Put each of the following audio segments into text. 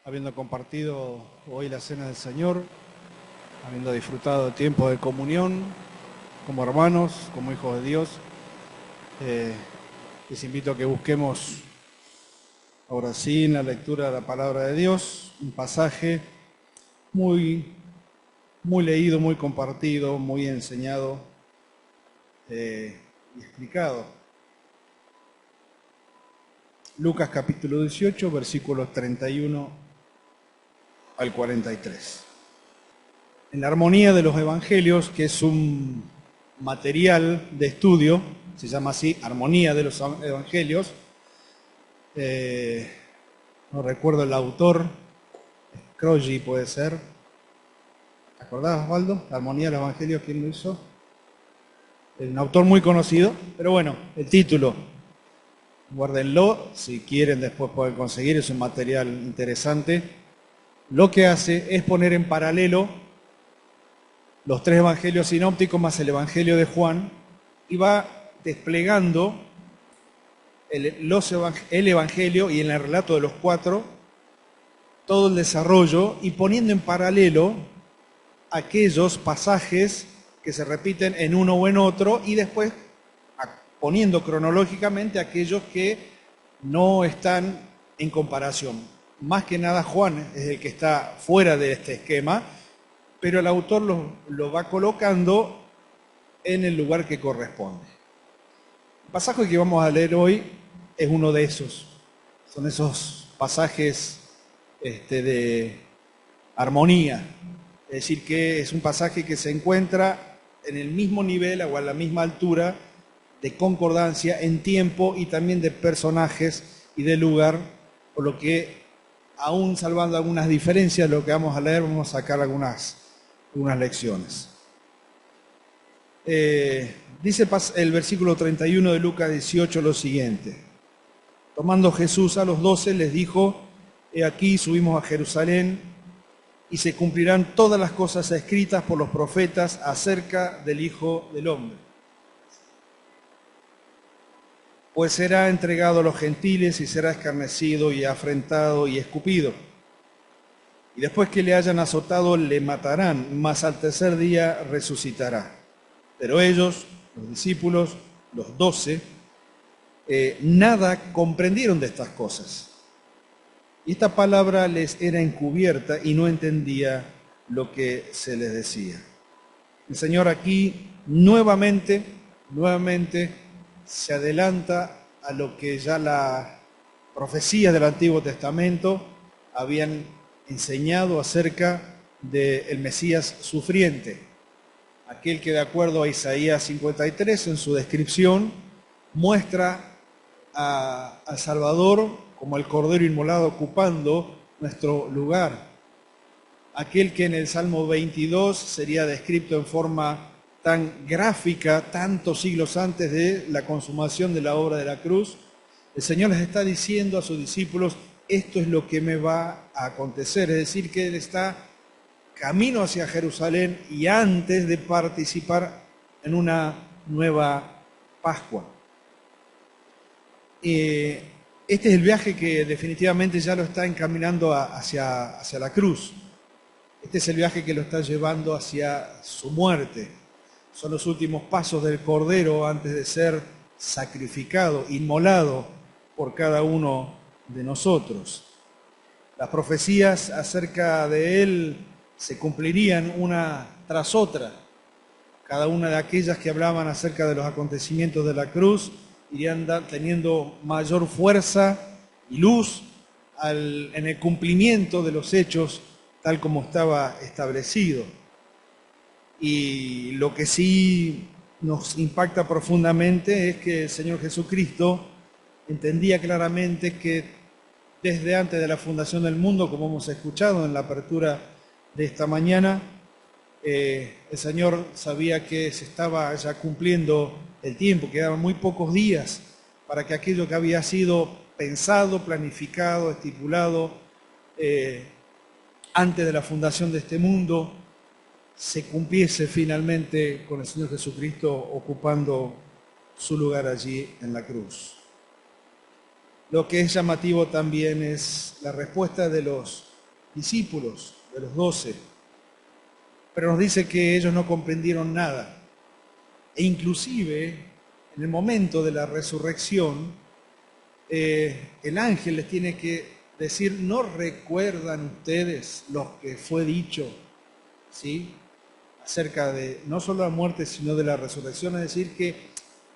habiendo compartido hoy la cena del Señor, habiendo disfrutado tiempo de comunión como hermanos, como hijos de Dios, les invito a que busquemos ahora sí en la lectura de la palabra de Dios, un pasaje muy leído, muy compartido, muy enseñado y explicado. Lucas capítulo 18, versículos 31 al 43. En la armonía de los evangelios, que es un material de estudio, se llama así, Armonía de los Evangelios, no recuerdo el autor, Crowley puede ser. ¿Te acordás, Osvaldo? La Armonía de los Evangelios, ¿quién lo hizo? Un autor muy conocido, pero bueno, el título, guárdenlo, si quieren después pueden conseguir, es un material interesante. Lo que hace es poner en paralelo los tres evangelios sinópticos más el evangelio de Juan y va desplegando el evangelio y en el relato de los cuatro todo el desarrollo y poniendo en paralelo aquellos pasajes que se repiten en uno o en otro y después poniendo cronológicamente aquellos que no están en comparación. Más que nada Juan es el que está fuera de este esquema, pero el autor lo va colocando en el lugar que corresponde. El pasaje que vamos a leer hoy es uno de esos. Son esos pasajes de armonía. Es decir, que es un pasaje que se encuentra en el mismo nivel o a la misma altura de concordancia en tiempo y también de personajes y de lugar, por lo que, aún salvando algunas diferencias, lo que vamos a leer, vamos a sacar algunas lecciones. Dice el versículo 31 de Lucas 18 lo siguiente: tomando Jesús a los 12 les dijo: he aquí subimos a Jerusalén y se cumplirán todas las cosas escritas por los profetas acerca del Hijo del Hombre. Pues será entregado a los gentiles y será escarnecido y afrentado y escupido. Y después que le hayan azotado, le matarán, mas al tercer día resucitará. Pero ellos, los discípulos, los 12, nada comprendieron de estas cosas. Y esta palabra les era encubierta y no entendía lo que se les decía. El Señor aquí nuevamente se adelanta a lo que ya las profecías del Antiguo Testamento habían enseñado acerca del Mesías sufriente, aquel que de acuerdo a Isaías 53 en su descripción muestra al Salvador como el Cordero inmolado ocupando nuestro lugar, aquel que en el Salmo 22 sería descrito en forma tan gráfica, tantos siglos antes de la consumación de la obra de la cruz. El Señor les está diciendo a sus discípulos: esto es lo que me va a acontecer, es decir, que Él está camino hacia Jerusalén y antes de participar en una nueva Pascua. Este es el viaje que definitivamente ya lo está encaminando hacia la cruz. Este es el viaje que lo está llevando hacia su muerte. Son los últimos pasos del Cordero antes de ser sacrificado, inmolado por cada uno de nosotros. Las profecías acerca de Él se cumplirían una tras otra. Cada una de aquellas que hablaban acerca de los acontecimientos de la cruz irían teniendo mayor fuerza y luz en el cumplimiento de los hechos tal como estaba establecido. Y lo que sí nos impacta profundamente es que el Señor Jesucristo entendía claramente que desde antes de la fundación del mundo, como hemos escuchado en la apertura de esta mañana, el Señor sabía que se estaba ya cumpliendo el tiempo, quedaban muy pocos días para que aquello que había sido pensado, planificado, estipulado antes de la fundación de este mundo, se cumpliese finalmente con el Señor Jesucristo ocupando su lugar allí en la cruz. Lo que es llamativo también es la respuesta de los discípulos, de los 12, pero nos dice que ellos no comprendieron nada. E inclusive, en el momento de la resurrección, el ángel les tiene que decir, ¿no recuerdan ustedes lo que fue dicho, ¿sí?, acerca de no solo la muerte, sino de la resurrección? Es decir que,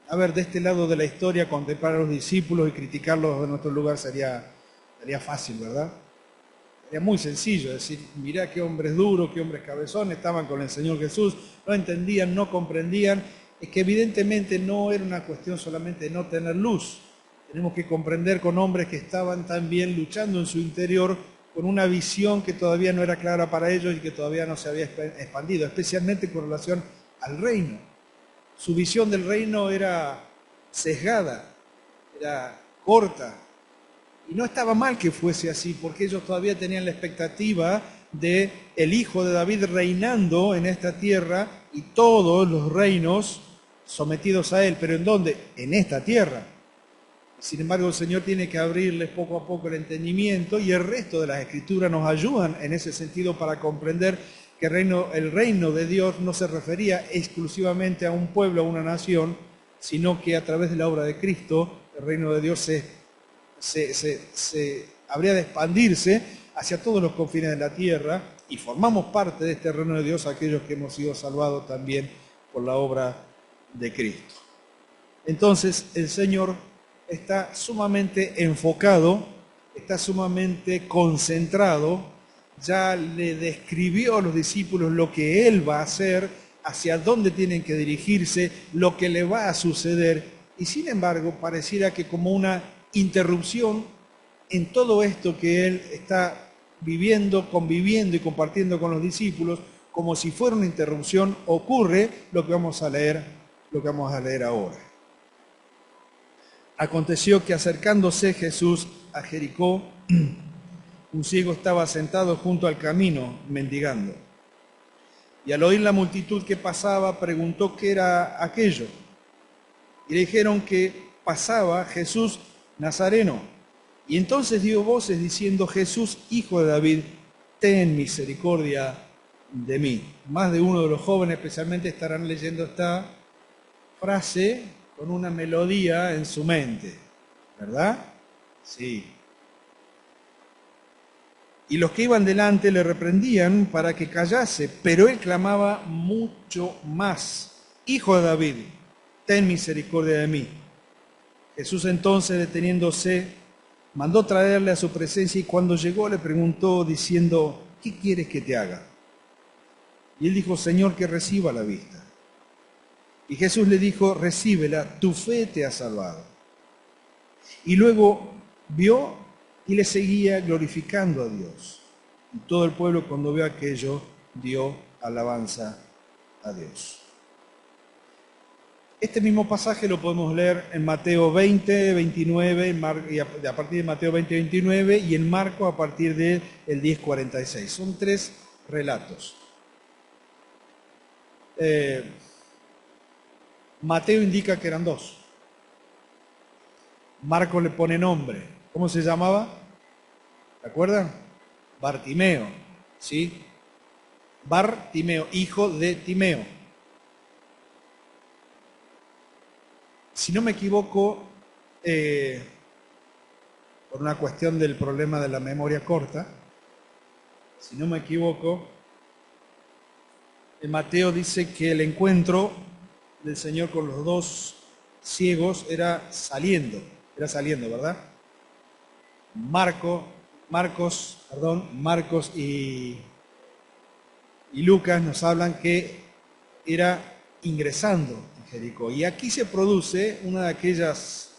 a ver, de este lado de la historia, contemplar a los discípulos y criticarlos de nuestro lugar sería fácil, ¿verdad? Sería muy sencillo decir, mirá qué hombres duros, qué hombres cabezones, estaban con el Señor Jesús, no entendían, no comprendían. Es que evidentemente no era una cuestión solamente de no tener luz. Tenemos que comprender con hombres que estaban también luchando en su interior con una visión que todavía no era clara para ellos y que todavía no se había expandido, especialmente con relación al reino. Su visión del reino era sesgada, era corta. Y no estaba mal que fuese así, porque ellos todavía tenían la expectativa de el Hijo de David reinando en esta tierra y todos los reinos sometidos a él. ¿Pero en dónde? En esta tierra. Sin embargo, el Señor tiene que abrirles poco a poco el entendimiento, y el resto de las Escrituras nos ayudan en ese sentido para comprender que el reino de Dios no se refería exclusivamente a un pueblo, a una nación, sino que a través de la obra de Cristo, el reino de Dios se habría de expandirse hacia todos los confines de la tierra, y formamos parte de este reino de Dios aquellos que hemos sido salvados también por la obra de Cristo. Entonces, el Señor está sumamente enfocado, está sumamente concentrado, ya le describió a los discípulos lo que Él va a hacer, hacia dónde tienen que dirigirse, lo que le va a suceder, y sin embargo pareciera que como una interrupción en todo esto que Él está viviendo, conviviendo y compartiendo con los discípulos, como si fuera una interrupción, ocurre lo que vamos a leer ahora. Aconteció que acercándose Jesús a Jericó, un ciego estaba sentado junto al camino, mendigando. Y al oír la multitud que pasaba, preguntó qué era aquello. Y le dijeron que pasaba Jesús Nazareno. Y entonces dio voces diciendo, Jesús, hijo de David, ten misericordia de mí. Más de uno de los jóvenes especialmente estarán leyendo esta frase con una melodía en su mente, ¿verdad? Sí. Y los que iban delante le reprendían para que callase, pero él clamaba mucho más, Hijo de David, ten misericordia de mí. Jesús entonces, deteniéndose, mandó traerle a su presencia, y cuando llegó le preguntó diciendo, ¿qué quieres que te haga? Y él dijo, Señor, que reciba la vista. Y Jesús le dijo, recíbela, tu fe te ha salvado. Y luego vio y le seguía glorificando a Dios. Y todo el pueblo, cuando vio aquello, dio alabanza a Dios. Este mismo pasaje lo podemos leer en Mateo 20, 29, y a partir de Mateo 20, 29, y en Marcos a partir del 10, 46. Son tres relatos. Mateo indica que eran dos. Marcos le pone nombre. ¿Cómo se llamaba? ¿Se acuerdan? Bartimeo, ¿sí? Bartimeo, hijo de Timeo. Si no me equivoco, por una cuestión del problema de la memoria corta, si no me equivoco, Mateo dice que el encuentro del Señor con los dos ciegos era saliendo, ¿verdad? Marcos y Lucas nos hablan que era ingresando en Jericó. Y aquí se produce una de aquellas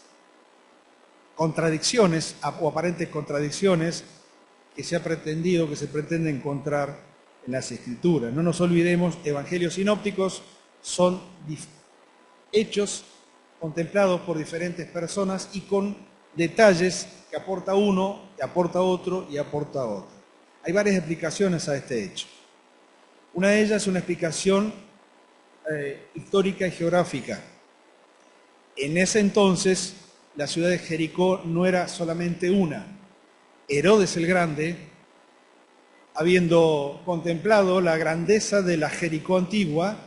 contradicciones o aparentes contradicciones que se pretende encontrar en las Escrituras. No nos olvidemos, evangelios sinópticos son hechos contemplados por diferentes personas y con detalles que aporta uno, que aporta otro y aporta otro. Hay varias explicaciones a este hecho. Una de ellas es una explicación histórica y geográfica. En ese entonces, la ciudad de Jericó no era solamente una. Herodes el Grande habiendo contemplado la grandeza de la Jericó antigua,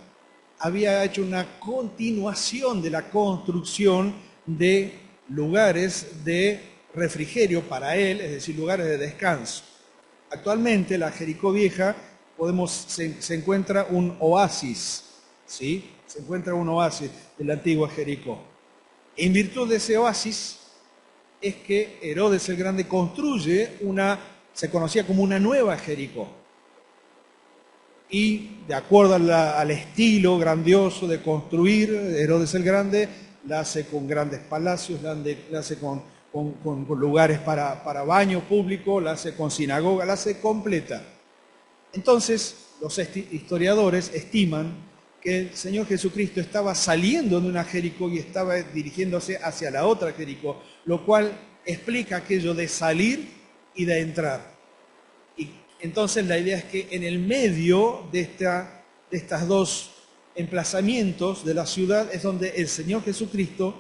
había hecho una continuación de la construcción de lugares de refrigerio para él, es decir, lugares de descanso. Actualmente la Jericó vieja se encuentra un oasis, ¿sí? Se encuentra un oasis de la antigua Jericó. En virtud de ese oasis es que Herodes el Grande construye se conocía como una nueva Jericó. Y de acuerdo al estilo grandioso de construir, Herodes el Grande la hace con grandes palacios, la hace con lugares para baño público, la hace con sinagoga, la hace completa. Entonces, los historiadores estiman que el Señor Jesucristo estaba saliendo de una Jericó y estaba dirigiéndose hacia la otra Jericó, lo cual explica aquello de salir y de entrar. Y entonces la idea es que en el medio de estas dos emplazamientos de la ciudad es donde el Señor Jesucristo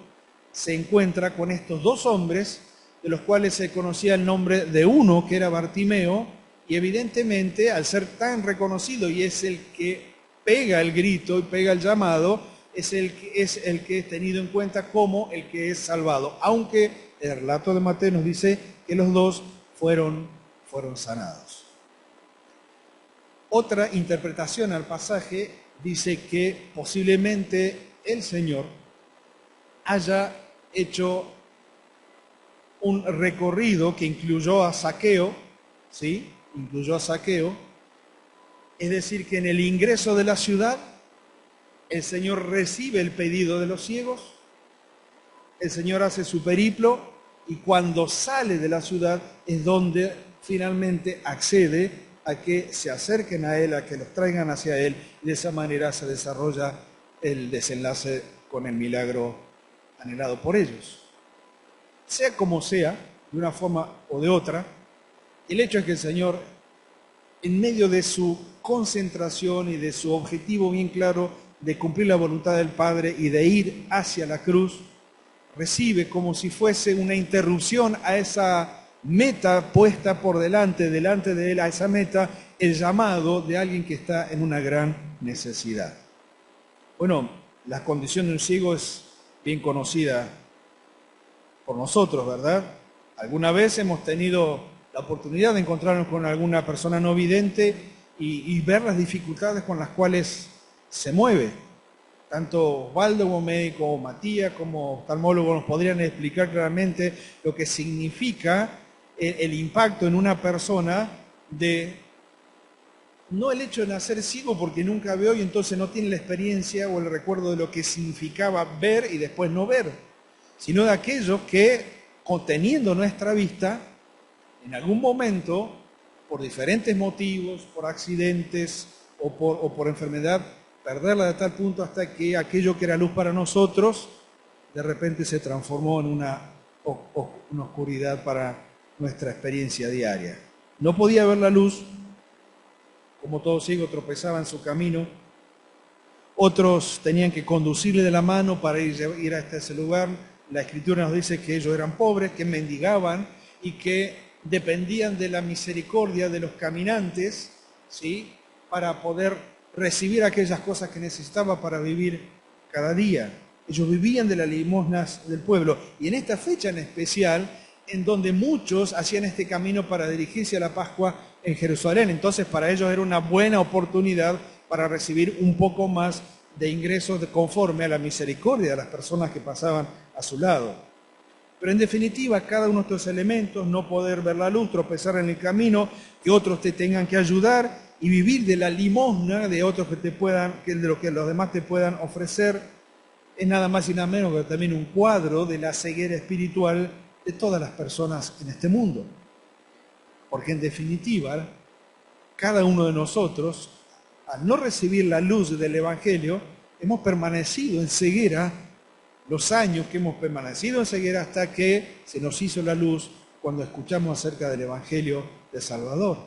se encuentra con estos dos hombres, de los cuales se conocía el nombre de uno, que era Bartimeo, y evidentemente al ser tan reconocido y es el que pega el grito y pega el llamado, es el que es tenido en cuenta como el que es salvado, aunque el relato de Mateo nos dice que los dos fueron sanados. Otra interpretación al pasaje dice que posiblemente el Señor haya hecho un recorrido que incluyó a Zaqueo, ¿sí? Incluyó a Zaqueo, es decir, que en el ingreso de la ciudad el Señor recibe el pedido de los ciegos, el Señor hace su periplo y cuando sale de la ciudad es donde finalmente accede a que se acerquen a Él, a que los traigan hacia Él, y de esa manera se desarrolla el desenlace con el milagro anhelado por ellos. Sea como sea, de una forma o de otra, el hecho es que el Señor, en medio de su concentración y de su objetivo bien claro de cumplir la voluntad del Padre y de ir hacia la cruz, recibe como si fuese una interrupción a esa meta puesta por delante de Él, a esa meta, el llamado de alguien que está en una gran necesidad. Bueno, la condición de un ciego es bien conocida por nosotros, ¿verdad? Alguna vez hemos tenido la oportunidad de encontrarnos con alguna persona no vidente y ver las dificultades con las cuales se mueve. Tanto Osvaldo como médico, o Matías como oftalmólogo nos podrían explicar claramente lo que significa el impacto en una persona de no el hecho de nacer ciego porque nunca veo y entonces no tiene la experiencia o el recuerdo de lo que significaba ver y después no ver, sino de aquellos que, conteniendo nuestra vista, en algún momento, por diferentes motivos, por accidentes o por enfermedad, perderla de tal punto hasta que aquello que era luz para nosotros, de repente se transformó en una oscuridad para nuestra experiencia diaria. No podía ver la luz, como todo ciego tropezaba en su camino. Otros tenían que conducirle de la mano para ir hasta ese lugar. La Escritura nos dice que ellos eran pobres, que mendigaban y que dependían de la misericordia de los caminantes, ¿sí?, para poder recibir aquellas cosas que necesitaba para vivir cada día. Ellos vivían de las limosnas del pueblo. Y en esta fecha en especial, en donde muchos hacían este camino para dirigirse a la Pascua en Jerusalén. Entonces para ellos era una buena oportunidad para recibir un poco más de ingresos conforme a la misericordia de las personas que pasaban a su lado. Pero en definitiva, cada uno de estos elementos, no poder ver la luz, tropezar en el camino, que otros te tengan que ayudar y vivir de la limosna de otros de lo que los demás te puedan ofrecer, es nada más y nada menos que también un cuadro de la ceguera espiritual de todas las personas en este mundo. Porque en definitiva, cada uno de nosotros, al no recibir la luz del Evangelio, hemos permanecido en ceguera los años que hemos permanecido en ceguera hasta que se nos hizo la luz cuando escuchamos acerca del Evangelio de Salvador.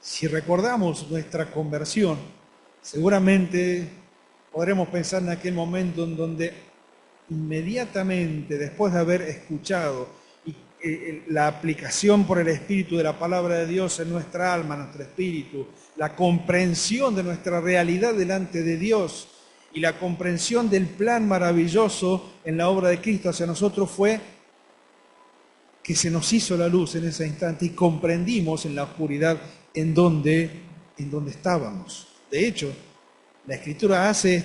Si recordamos nuestra conversión, seguramente podremos pensar en aquel momento en donde inmediatamente después de haber escuchado y la aplicación por el Espíritu de la palabra de Dios en nuestra alma, en nuestro espíritu, la comprensión de nuestra realidad delante de Dios y la comprensión del plan maravilloso en la obra de Cristo hacia nosotros fue que se nos hizo la luz en ese instante y comprendimos en la oscuridad en donde estábamos. De hecho, la Escritura hace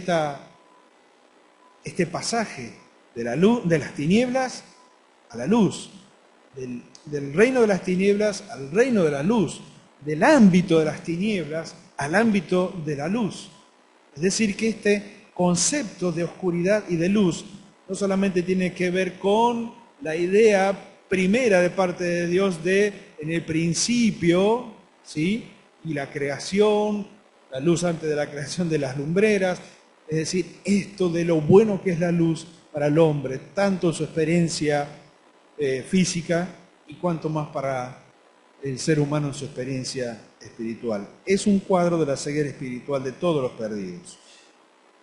este pasaje de la luz, de las tinieblas a la luz, del reino de las tinieblas al reino de la luz, del ámbito de las tinieblas al ámbito de la luz. Es decir, que este concepto de oscuridad y de luz no solamente tiene que ver con la idea primera de parte de Dios de en el principio, ¿sí? Y la creación, la luz antes de la creación de las lumbreras, es decir, esto de lo bueno que es la luz para el hombre, tanto en su experiencia física y cuanto más para el ser humano en su experiencia espiritual. Es un cuadro de la ceguera espiritual de todos los perdidos.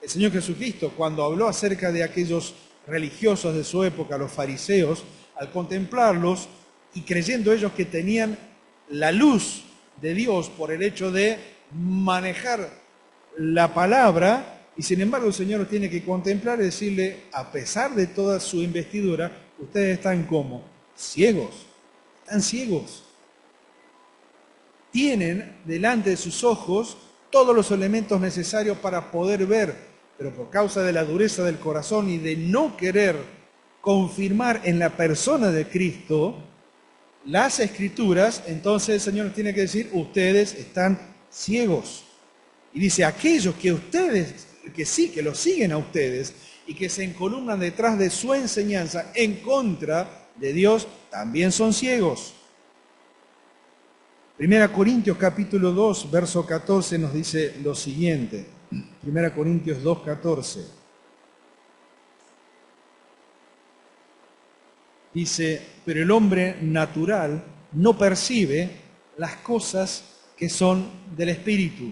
El Señor Jesucristo, cuando habló acerca de aquellos religiosos de su época, los fariseos, al contemplarlos y creyendo ellos que tenían la luz de Dios por el hecho de manejar la palabra, y sin embargo el Señor los tiene que contemplar y decirle, a pesar de toda su investidura, ustedes están como ciegos, están ciegos. Tienen delante de sus ojos todos los elementos necesarios para poder ver, pero por causa de la dureza del corazón y de no querer confirmar en la persona de Cristo las Escrituras, entonces el Señor nos tiene que decir, ustedes están ciegos. Y dice, aquellos que ustedes, que sí, que los siguen a ustedes y que se encolumnan detrás de su enseñanza en contra de Dios, también son ciegos. 1 Corintios capítulo 2, verso 14 nos dice lo siguiente. 1 Corintios 2, 14. Dice, pero el hombre natural no percibe las cosas que son del Espíritu,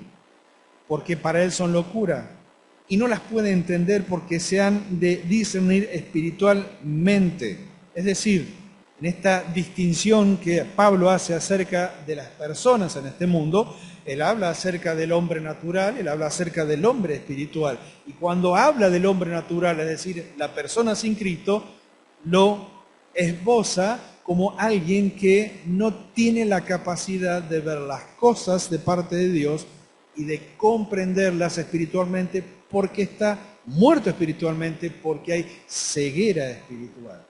porque para él son locura, y no las puede entender porque se han de discernir espiritualmente. Es decir, en esta distinción que Pablo hace acerca de las personas en este mundo, él habla acerca del hombre natural, él habla acerca del hombre espiritual. Y cuando habla del hombre natural, es decir, la persona sin Cristo, lo esboza como alguien que no tiene la capacidad de ver las cosas de parte de Dios y de comprenderlas espiritualmente porque está muerto espiritualmente, porque hay ceguera espiritual.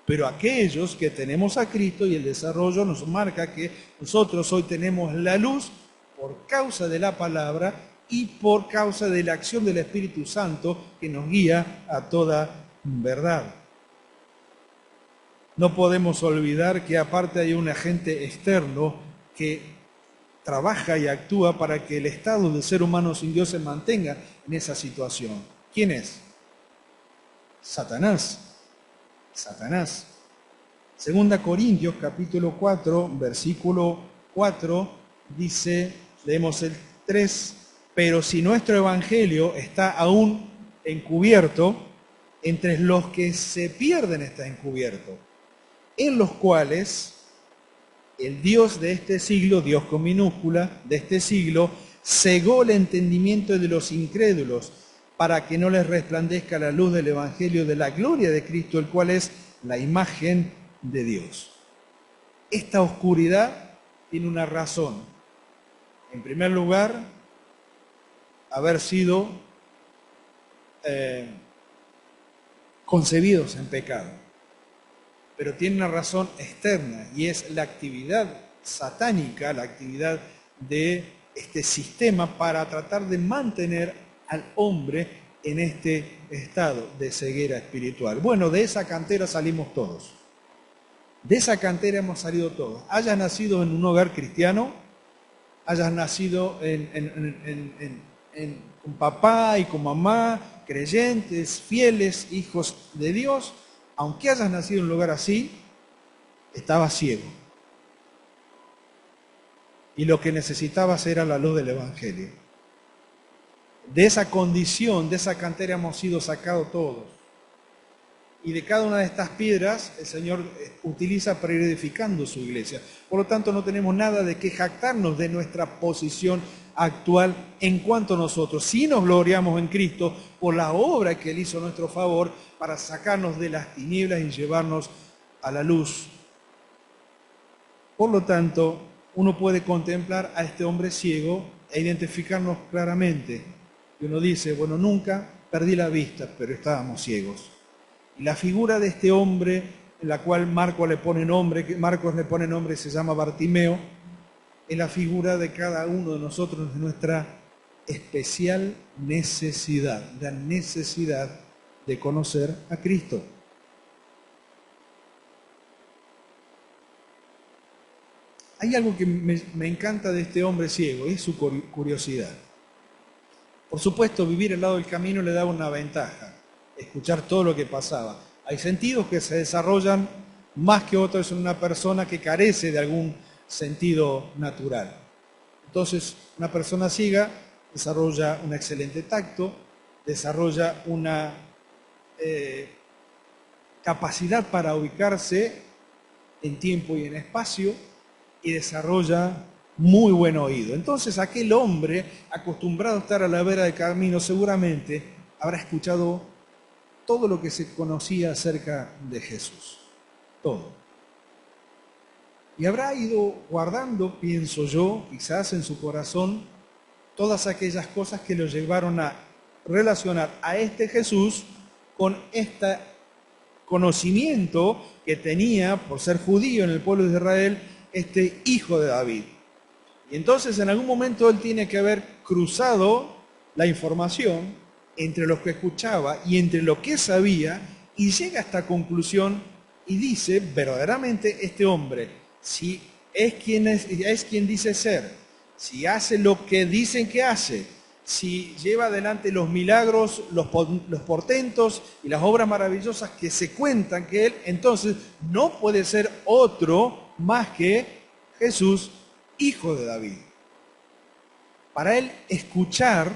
Pero aquellos que tenemos a Cristo y el desarrollo nos marca que nosotros hoy tenemos la luz por causa de la palabra y por causa de la acción del Espíritu Santo que nos guía a toda verdad. No podemos olvidar que aparte hay un agente externo que trabaja y actúa para que el estado del ser humano sin Dios se mantenga en esa situación. ¿Quién es? Satanás. Satanás. 2 Corintios capítulo 4, versículo 4, dice, leemos el 3, pero si nuestro evangelio está aún encubierto, entre los que se pierden está encubierto, en los cuales el Dios de este siglo, Dios con minúscula, de este siglo, cegó el entendimiento de los incrédulos para que no les resplandezca la luz del evangelio de la gloria de Cristo, el cual es la imagen de Dios. Esta oscuridad tiene una razón. En primer lugar, haber sido concebidos en pecado. Pero tiene una razón externa y es la actividad satánica, la actividad de este sistema para tratar de mantener al hombre en este estado de ceguera espiritual. Bueno, de esa cantera salimos todos. De esa cantera hemos salido todos. Hayas nacido en un hogar cristiano, hayas nacido con papá y con mamá, creyentes, fieles, hijos de Dios, aunque hayas nacido en un lugar así, estabas ciego. Y lo que necesitabas era la luz del Evangelio. De esa condición, de esa cantera hemos sido sacados todos. y de cada una de estas piedras el Señor utiliza para ir edificando su iglesia. Por lo tanto, no tenemos nada de qué jactarnos de nuestra posición actual en cuanto a nosotros. Sí nos gloriamos en Cristo por la obra que Él hizo a nuestro favor para sacarnos de las tinieblas y llevarnos a la luz. Por lo tanto, uno puede contemplar a este hombre ciego e identificarnos claramente. Y uno dice, bueno, nunca perdí la vista, pero estábamos ciegos. Y la figura de este hombre, en la cual Marcos le pone nombre, se llama Bartimeo, es la figura de cada uno de nosotros, de nuestra especial necesidad, la necesidad de conocer a Cristo. Hay algo que me encanta de este hombre ciego, y es su curiosidad. Por supuesto, vivir al lado del camino le daba una ventaja, escuchar todo lo que pasaba. Hay sentidos que se desarrollan más que otros en una persona que carece de algún sentido natural. Entonces, una persona ciega desarrolla un excelente tacto, desarrolla una capacidad para ubicarse en tiempo y en espacio y desarrolla muy buen oído. Entonces, aquel hombre acostumbrado a estar a la vera del camino seguramente habrá escuchado todo lo que se conocía acerca de Jesús. Todo. Y habrá ido guardando, pienso yo, quizás en su corazón, todas aquellas cosas que lo llevaron a relacionar a este Jesús con este conocimiento que tenía, por ser judío en el pueblo de Israel, este hijo de David. Y entonces en algún momento él tiene que haber cruzado la información entre lo que escuchaba y entre lo que sabía, y llega a esta conclusión y dice, verdaderamente este hombre, si es quien dice ser, si hace lo que dicen que hace, si lleva adelante los milagros, los portentos y las obras maravillosas que se cuentan que él, entonces no puede ser otro más que Jesús, hijo de David. Para él escuchar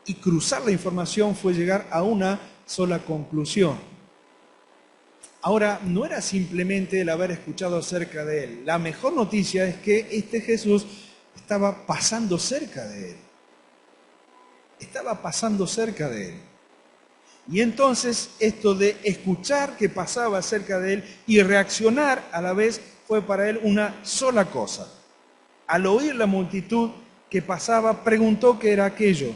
y cruzar la información fue llegar a una sola conclusión. Ahora, no era simplemente el haber escuchado acerca de él. La mejor noticia es que este Jesús estaba pasando cerca de él. Estaba pasando cerca de él. Y entonces esto de escuchar que pasaba cerca de él y reaccionar a la vez fue para él una sola cosa. Al oír la multitud que pasaba, preguntó qué era aquello.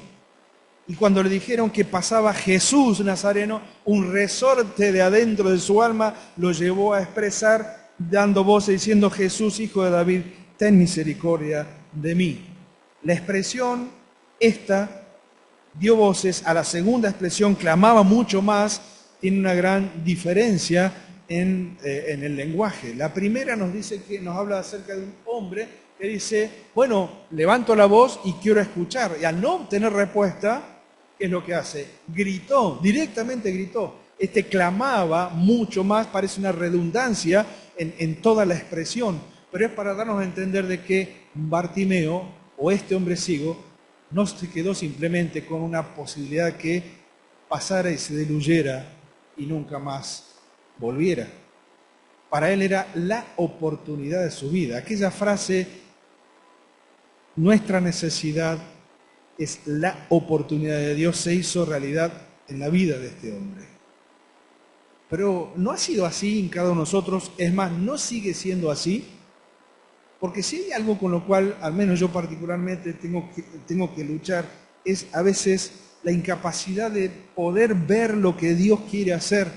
Y cuando le dijeron que pasaba Jesús Nazareno, un resorte de adentro de su alma lo llevó a expresar, dando voces diciendo, Jesús, hijo de David, ten misericordia de mí. La expresión esta dio voces a la segunda expresión, clamaba mucho más, tiene una gran diferencia en el lenguaje. La primera nos dice que nos habla acerca de un hombre que dice, bueno, levanto la voz y quiero escuchar. Y al no obtener respuesta, ¿qué es lo que hace? Gritó, directamente gritó. Este clamaba mucho más, parece una redundancia en toda la expresión, pero es para darnos a entender de que Bartimeo, o este hombre ciego, no se quedó simplemente con una posibilidad que pasara y se diluyera y nunca más volviera. Para él era la oportunidad de su vida. Aquella frase, nuestra necesidad es la oportunidad de Dios, se hizo realidad en la vida de este hombre. Pero no ha sido así en cada uno de nosotros, es más, no sigue siendo así, porque si hay algo con lo cual, al menos yo particularmente, tengo que luchar, es a veces la incapacidad de poder ver lo que Dios quiere hacer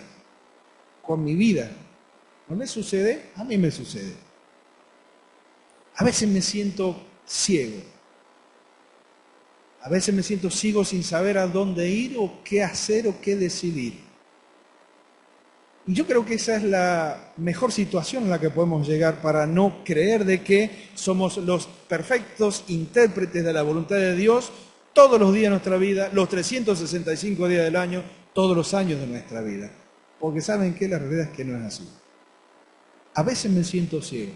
con mi vida. ¿No me sucede? A mí me sucede. A veces me siento ciego. A veces me siento ciego sin saber a dónde ir o qué hacer o qué decidir. Y yo creo que esa es la mejor situación en la que podemos llegar para no creer de que somos los perfectos intérpretes de la voluntad de Dios todos los días de nuestra vida, los 365 días del año, todos los años de nuestra vida. Porque ¿saben qué? La realidad es que no es así. A veces me siento ciego.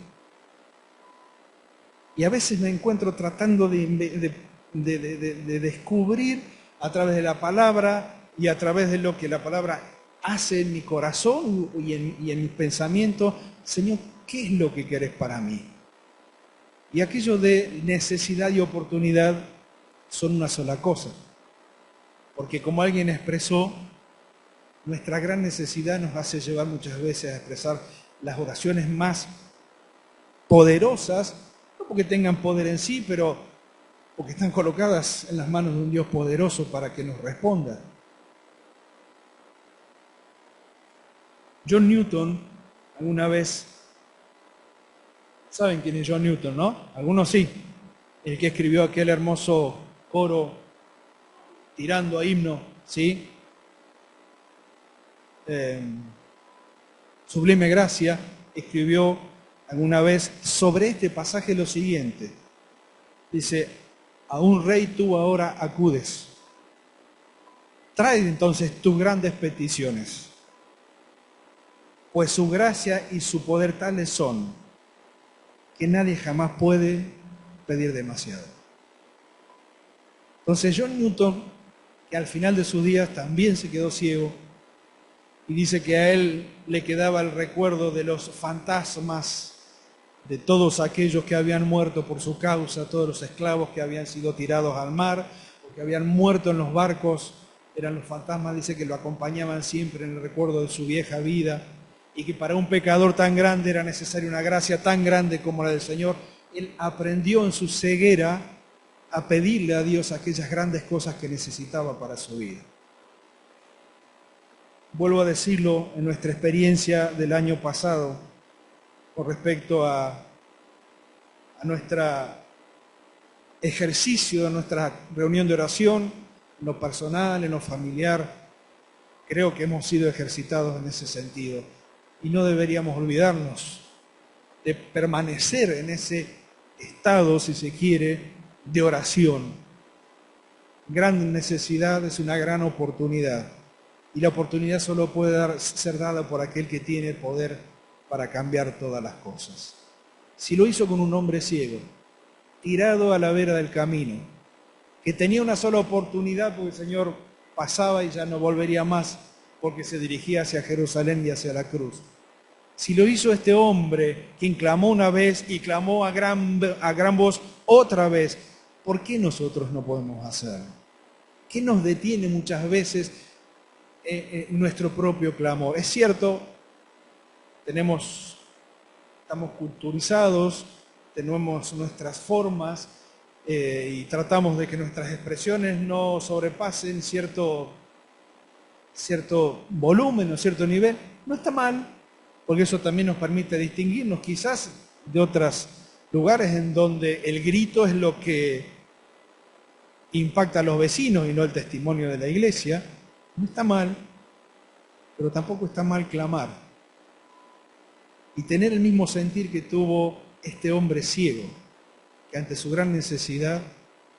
Y a veces me encuentro tratando de descubrir a través de la palabra y a través de lo que la palabra hace en mi corazón y en mi pensamiento, Señor, ¿qué es lo que querés para mí? Y aquello de necesidad y oportunidad son una sola cosa. Porque como alguien expresó, nuestra gran necesidad nos hace llevar muchas veces a expresar las oraciones más poderosas, no porque tengan poder en sí, pero porque están colocadas en las manos de un Dios poderoso para que nos responda. John Newton, alguna vez, ¿saben quién es John Newton, no? Algunos sí, el que escribió aquel hermoso coro tirando a himno, ¿sí? Sublime Gracia, escribió alguna vez sobre este pasaje lo siguiente. Dice, a un rey tú ahora acudes. Trae entonces tus grandes peticiones, pues su gracia y su poder tales son que nadie jamás puede pedir demasiado. Entonces John Newton, que al final de sus días también se quedó ciego, y dice que a él le quedaba el recuerdo de los fantasmas de todos aquellos que habían muerto por su causa, todos los esclavos que habían sido tirados al mar, o que habían muerto en los barcos, eran los fantasmas, dice que lo acompañaban siempre en el recuerdo de su vieja vida, y que para un pecador tan grande era necesaria una gracia tan grande como la del Señor. Él aprendió en su ceguera a pedirle a Dios aquellas grandes cosas que necesitaba para su vida. Vuelvo a decirlo, en nuestra experiencia del año pasado, con respecto a nuestro ejercicio, a nuestra reunión de oración, en lo personal, en lo familiar, creo que hemos sido ejercitados en ese sentido. Y no deberíamos olvidarnos de permanecer en ese estado, si se quiere, de oración. Gran necesidad es una gran oportunidad. Y la oportunidad solo puede ser dada por aquel que tiene poder para cambiar todas las cosas. Si lo hizo con un hombre ciego, tirado a la vera del camino, que tenía una sola oportunidad porque el Señor pasaba y ya no volvería más porque se dirigía hacia Jerusalén y hacia la cruz. Si lo hizo este hombre, quien clamó una vez y clamó a gran voz otra vez, ¿por qué nosotros no podemos hacerlo? ¿Qué nos detiene muchas veces nuestro propio clamor? Es cierto, estamos culturizados, tenemos nuestras formas y tratamos de que nuestras expresiones no sobrepasen cierto volumen o cierto nivel. No está mal, porque eso también nos permite distinguirnos quizás de otros lugares en donde el grito es lo que impacta a los vecinos y no el testimonio de la iglesia. No está mal, pero tampoco está mal clamar y tener el mismo sentir que tuvo este hombre ciego, que ante su gran necesidad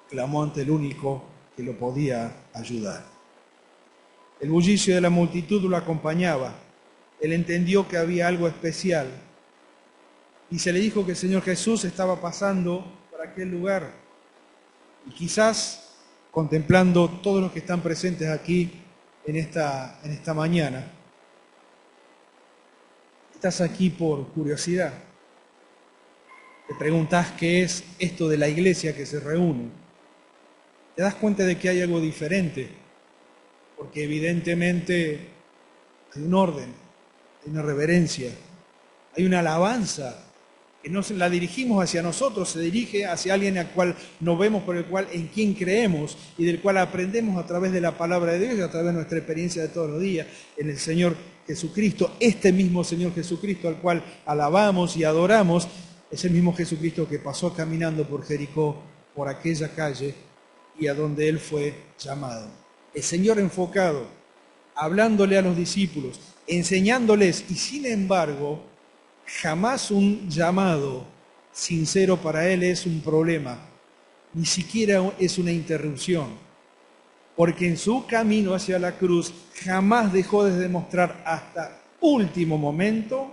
clamó ante el único que lo podía ayudar. El bullicio de la multitud lo acompañaba. Él entendió que había algo especial y se le dijo que el Señor Jesús estaba pasando por aquel lugar. Y quizás, contemplando todos los que están presentes aquí en esta mañana, estás aquí por curiosidad. Te preguntás qué es esto de la iglesia que se reúne. Te das cuenta de que hay algo diferente, porque evidentemente hay un orden, hay una reverencia, hay una alabanza que no la dirigimos hacia nosotros, se dirige hacia alguien al cual nos vemos, por el cual en quien creemos y del cual aprendemos a través de la palabra de Dios y a través de nuestra experiencia de todos los días en el Señor Jesucristo. Este mismo Señor Jesucristo al cual alabamos y adoramos es el mismo Jesucristo que pasó caminando por Jericó, por aquella calle y a donde Él fue llamado. El Señor enfocado, hablándole a los discípulos, enseñándoles y sin embargo jamás un llamado sincero para Él es un problema, ni siquiera es una interrupción, porque en su camino hacia la cruz jamás dejó de demostrar hasta último momento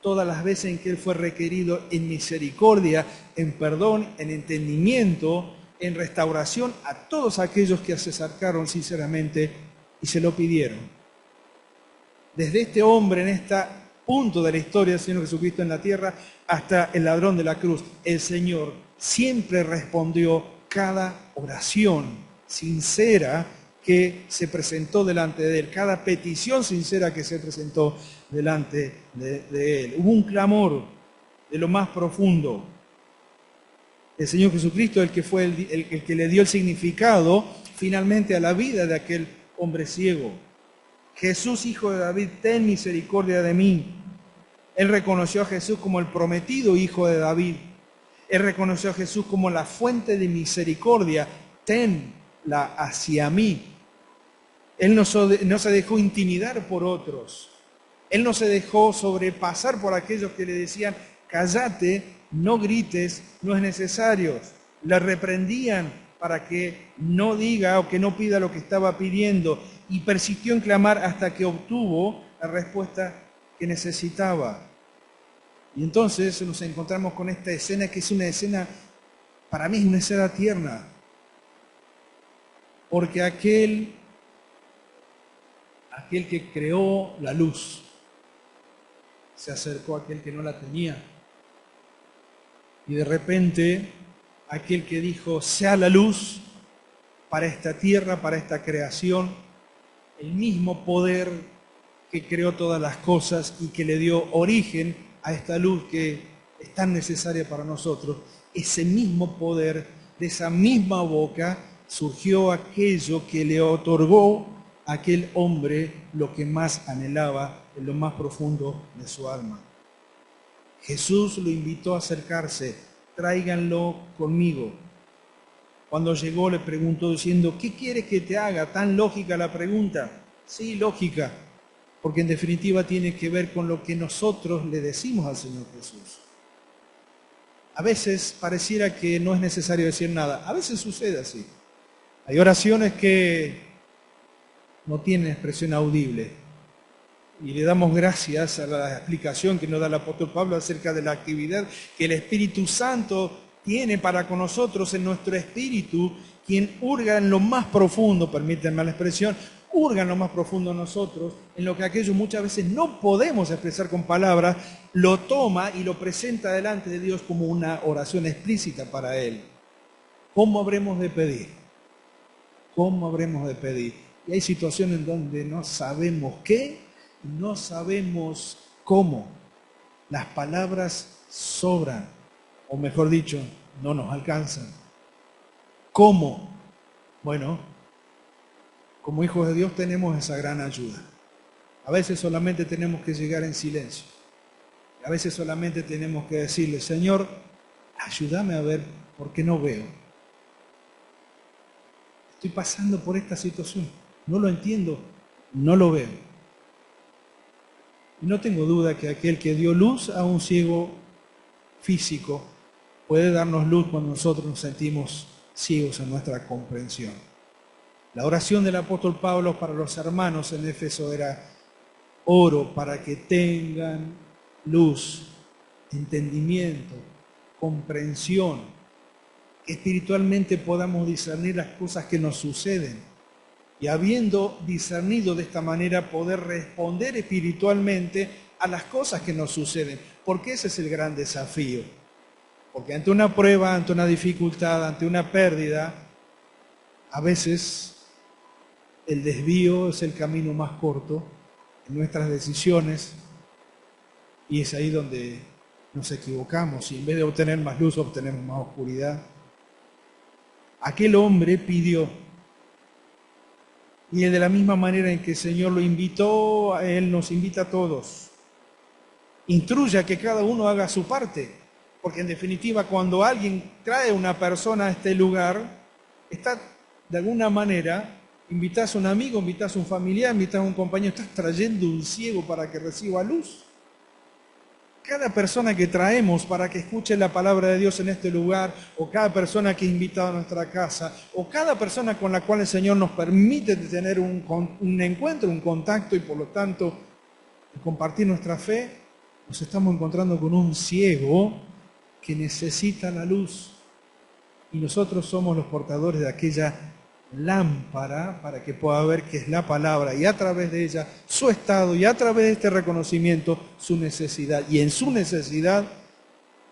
todas las veces en que Él fue requerido en misericordia, en perdón, en entendimiento, en restauración a todos aquellos que se acercaron sinceramente y se lo pidieron. Desde este hombre en este punto de la historia del Señor Jesucristo en la tierra hasta el ladrón de la cruz, el Señor siempre respondió cada oración sincera que se presentó delante de Él, cada petición sincera que se presentó delante de Él. Hubo un clamor de lo más profundo. El Señor Jesucristo, el que fue el que le dio el significado finalmente a la vida de aquel hombre ciego. Jesús, hijo de David, ten misericordia de mí. Él reconoció a Jesús como el prometido hijo de David. Él reconoció a Jesús como la fuente de misericordia. Tenla hacia mí. Él no se dejó intimidar por otros. Él no se dejó sobrepasar por aquellos que le decían, cállate, no grites, no es necesario. Le reprendían para que no diga o que no pida lo que estaba pidiendo, y persistió en clamar hasta que obtuvo la respuesta que necesitaba. Y entonces nos encontramos con esta escena que es una escena, para mí es una escena tierna, porque aquel que creó la luz se acercó a aquel que no la tenía, y de repente aquel que dijo sea la luz para esta tierra, para esta creación, el mismo poder que creó todas las cosas y que le dio origen a esta luz que es tan necesaria para nosotros, ese mismo poder, de esa misma boca surgió aquello que le otorgó a aquel hombre lo que más anhelaba en lo más profundo de su alma. Jesús lo invitó a acercarse, tráiganlo conmigo. Cuando llegó le preguntó diciendo, ¿qué quieres que te haga? ¿Tan lógica la pregunta? Sí, lógica, porque en definitiva tiene que ver con lo que nosotros le decimos al Señor Jesús. A veces pareciera que no es necesario decir nada, a veces sucede así. Hay oraciones que no tienen expresión audible, y le damos gracias a la explicación que nos da el apóstol Pablo acerca de la actividad que el Espíritu Santo tiene para con nosotros en nuestro espíritu, quien hurga en lo más profundo, permítanme la expresión, hurga en lo más profundo de nosotros, en lo que aquello muchas veces no podemos expresar con palabras, lo toma y lo presenta delante de Dios como una oración explícita para Él. ¿Cómo habremos de pedir? ¿Cómo habremos de pedir? Y hay situaciones en donde no sabemos qué, no sabemos cómo. Las palabras sobran, o mejor dicho, no nos alcanzan. ¿Cómo? Bueno, como hijos de Dios tenemos esa gran ayuda. A veces solamente tenemos que llegar en silencio. A veces solamente tenemos que decirle, Señor, ayúdame a ver porque no veo. Estoy pasando por esta situación. No lo entiendo, no lo veo. Y no tengo duda que aquel que dio luz a un ciego físico puede darnos luz cuando nosotros nos sentimos ciegos en nuestra comprensión. La oración del apóstol Pablo para los hermanos en Éfeso era: oro para que tengan luz, entendimiento, comprensión, que espiritualmente podamos discernir las cosas que nos suceden. Y habiendo discernido de esta manera, poder responder espiritualmente a las cosas que nos suceden. Porque ese es el gran desafío. Porque ante una prueba, ante una dificultad, ante una pérdida, a veces el desvío es el camino más corto en nuestras decisiones, y es ahí donde nos equivocamos, y en vez de obtener más luz, obtenemos más oscuridad. Aquel hombre pidió, y de la misma manera en que el Señor lo invitó, Él nos invita a todos. Instruye a que cada uno haga su parte, porque en definitiva cuando alguien trae a una persona a este lugar, está de alguna manera, invitas a un amigo, invitas a un familiar, invitas a un compañero, estás trayendo un ciego para que reciba luz. Cada persona que traemos para que escuche la palabra de Dios en este lugar, o cada persona que es invitada a nuestra casa, o cada persona con la cual el Señor nos permite tener un encuentro, un contacto, y por lo tanto compartir nuestra fe, nos estamos encontrando con un ciego que necesita la luz. Y nosotros somos los portadores de aquella lámpara para que pueda ver que es la palabra y a través de ella su estado y a través de este reconocimiento su necesidad. Y en su necesidad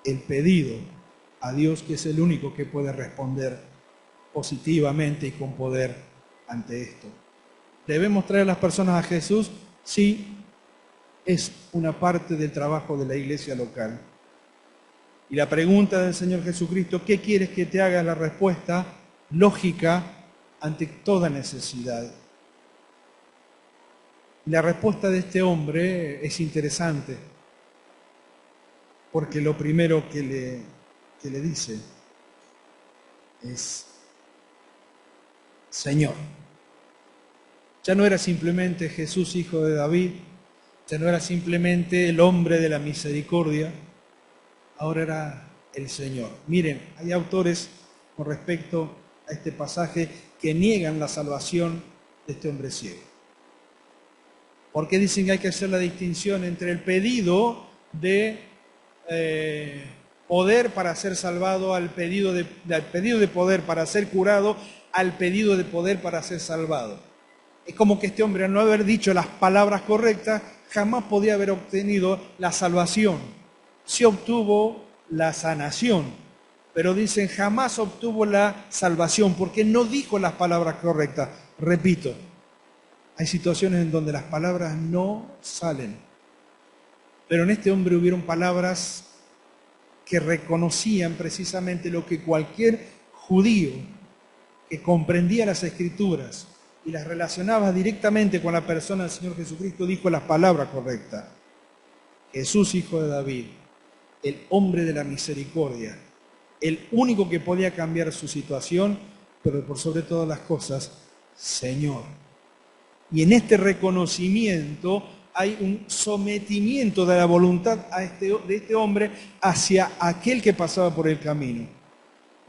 el pedido a Dios, que es el único que puede responder positivamente y con poder ante esto. ¿Debemos traer a las personas a Jesús? Sí, es una parte del trabajo de la iglesia local. Y la pregunta del Señor Jesucristo, ¿qué quieres que te haga? La respuesta lógica ante toda necesidad. Y la respuesta de este hombre es interesante, porque lo primero que le dice es, Señor. Ya no era simplemente Jesús, hijo de David, ya no era simplemente el hombre de la misericordia, ahora era el Señor. Miren, hay autores con respecto a este pasaje que niegan la salvación de este hombre ciego. Porque dicen que hay que hacer la distinción entre el pedido de poder para ser salvado, al pedido de poder para ser curado, al pedido de poder para ser salvado. Es como que este hombre, al no haber dicho las palabras correctas, jamás podía haber obtenido la salvación. Sí obtuvo la sanación, pero dicen jamás obtuvo la salvación porque no dijo las palabras correctas. Repito, hay situaciones en donde las palabras no salen, pero en este hombre hubieron palabras que reconocían precisamente lo que cualquier judío que comprendía las Escrituras y las relacionaba directamente con la persona del Señor Jesucristo, dijo las palabras correctas. Jesús, hijo de David, el hombre de la misericordia, el único que podía cambiar su situación, pero por sobre todas las cosas, Señor. Y en este reconocimiento hay un sometimiento de la voluntad de este hombre hacia aquel que pasaba por el camino.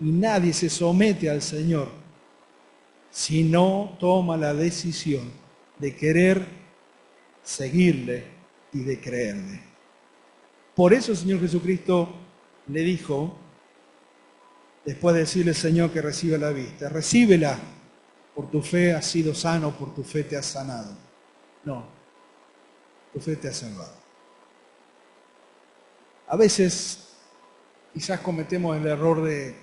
Y nadie se somete al Señor si no toma la decisión de querer seguirle y de creerle. Por eso el Señor Jesucristo le dijo, después de decirle al Señor que recibe la vista, recíbela, por tu fe has sido sano, por tu fe te has sanado. No, tu fe te ha salvado. A veces quizás cometemos el error de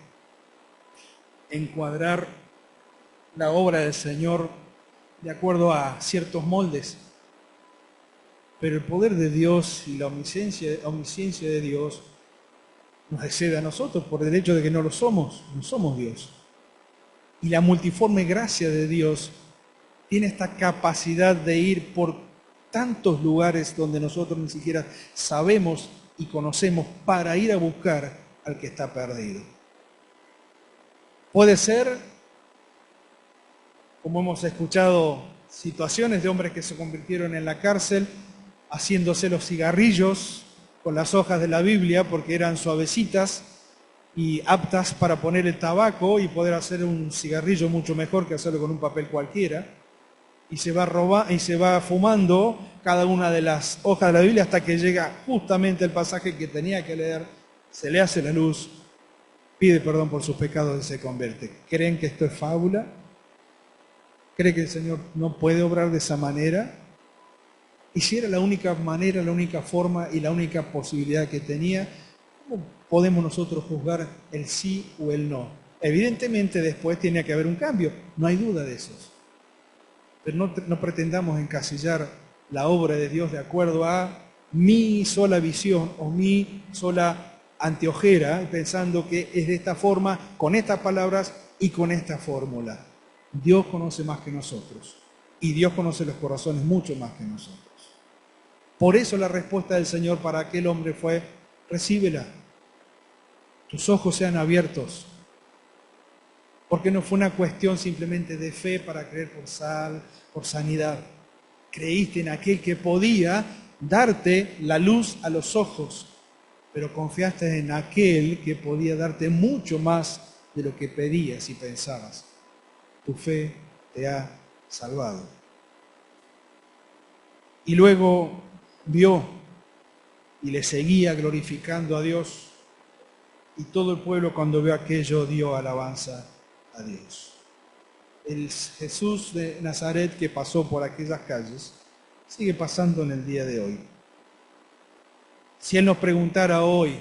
encuadrar la obra del Señor de acuerdo a ciertos moldes, pero el poder de Dios y la omnisciencia de Dios nos excede a nosotros por el hecho de que no somos Dios. Y la multiforme gracia de Dios tiene esta capacidad de ir por tantos lugares donde nosotros ni siquiera sabemos y conocemos para ir a buscar al que está perdido. Puede ser, como hemos escuchado, situaciones de hombres que se convirtieron en la cárcel haciéndose los cigarrillos con las hojas de la Biblia porque eran suavecitas y aptas para poner el tabaco y poder hacer un cigarrillo mucho mejor que hacerlo con un papel cualquiera. Y se va fumando cada una de las hojas de la Biblia hasta que llega justamente el pasaje que tenía que leer, se le hace la luz, pide perdón por sus pecados y se convierte. ¿Creen que esto es fábula? ¿Cree que el Señor no puede obrar de esa manera? Y si era la única manera, la única forma y la única posibilidad que tenía, ¿cómo podemos nosotros juzgar el sí o el no? Evidentemente después tiene que haber un cambio, no hay duda de eso. Pero no pretendamos encasillar la obra de Dios de acuerdo a mi sola visión o mi sola anteojera, pensando que es de esta forma, con estas palabras y con esta fórmula. Dios conoce más que nosotros y Dios conoce los corazones mucho más que nosotros. Por eso la respuesta del Señor para aquel hombre fue, recíbela, tus ojos sean abiertos. Porque no fue una cuestión simplemente de fe para creer por sanidad. Creíste en aquel que podía darte la luz a los ojos, pero confiaste en aquel que podía darte mucho más de lo que pedías y pensabas. Tu fe te ha salvado. Y luego vio y le seguía glorificando a Dios, y todo el pueblo cuando vio aquello dio alabanza a Dios. el Jesús de Nazaret que pasó por aquellas calles sigue pasando en el día de hoy. Si Él nos preguntara hoy,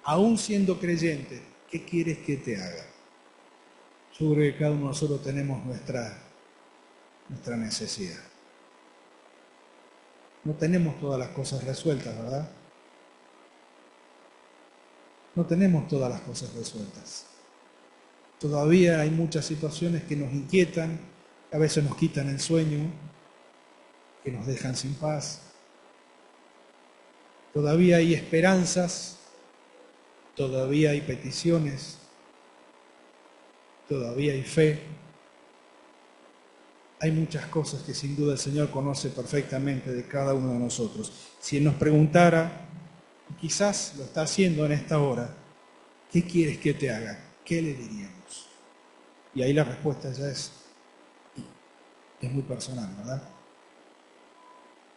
aún siendo creyente, ¿qué quieres que te haga? Yo creo que cada uno de nosotros tenemos nuestra necesidad. No tenemos todas las cosas resueltas, ¿verdad? No tenemos todas las cosas resueltas. Todavía hay muchas situaciones que nos inquietan, que a veces nos quitan el sueño, que nos dejan sin paz. Todavía hay esperanzas, todavía hay peticiones, todavía hay fe. Hay muchas cosas que sin duda el Señor conoce perfectamente de cada uno de nosotros. Si Él nos preguntara, y quizás lo está haciendo en esta hora, ¿qué quieres que te haga? ¿Qué le diríamos? Y ahí la respuesta ya es muy personal, ¿verdad?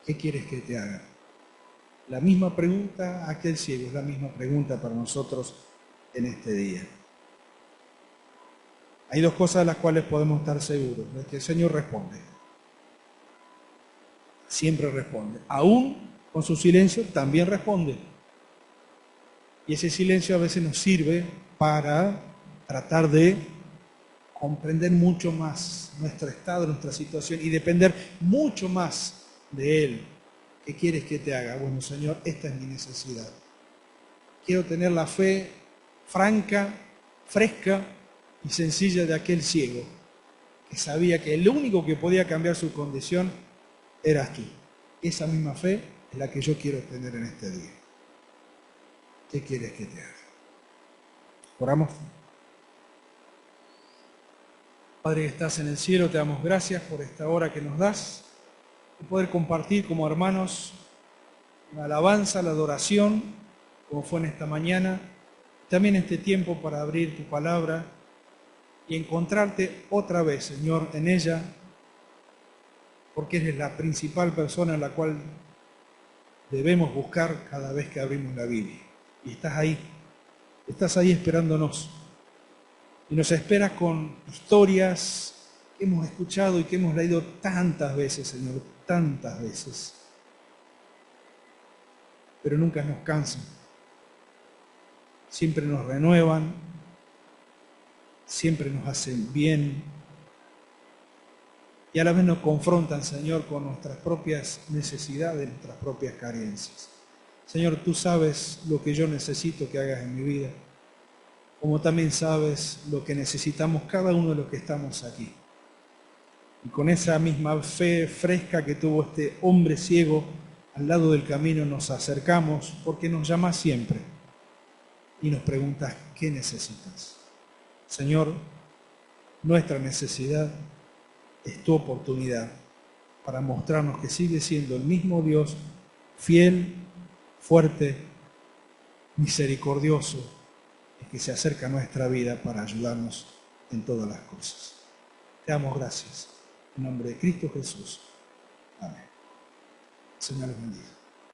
¿Qué quieres que te haga? La misma pregunta a aquel ciego es la misma pregunta para nosotros en este día. Hay dos cosas de las cuales podemos estar seguros, de que el Señor responde. Siempre responde. Aún con su silencio también responde. Y ese silencio a veces nos sirve para tratar de comprender mucho más nuestro estado, nuestra situación y depender mucho más de Él. ¿Qué quieres que te haga? Bueno, Señor, esta es mi necesidad. Quiero tener la fe franca, fresca y sencilla de aquel ciego que sabía que el único que podía cambiar su condición eras tú. Esa misma fe es la que yo quiero tener en este día. ¿Qué quieres que te haga? Oramos. Padre que estás en el cielo, te damos gracias por esta hora que nos das y poder compartir como hermanos la alabanza, la adoración, como fue en esta mañana, también este tiempo para abrir tu palabra y encontrarte otra vez, Señor, en ella, porque eres la principal persona en la cual debemos buscar cada vez que abrimos la Biblia. Y estás ahí esperándonos. Y nos esperas con historias que hemos escuchado y que hemos leído tantas veces, Señor, tantas veces. Pero nunca nos cansan. Siempre nos renuevan, siempre nos hacen bien y a la vez nos confrontan, Señor, con nuestras propias necesidades, nuestras propias carencias. Señor, tú sabes lo que yo necesito que hagas en mi vida, como también sabes lo que necesitamos cada uno de los que estamos aquí. Y con esa misma fe fresca que tuvo este hombre ciego al lado del camino nos acercamos porque nos llamas siempre y nos preguntas, ¿qué necesitas? Señor, nuestra necesidad es tu oportunidad para mostrarnos que sigue siendo el mismo Dios, fiel, fuerte, misericordioso, y que se acerca a nuestra vida para ayudarnos en todas las cosas. Te damos gracias. En nombre de Cristo Jesús. Amén. Señor, les bendiga.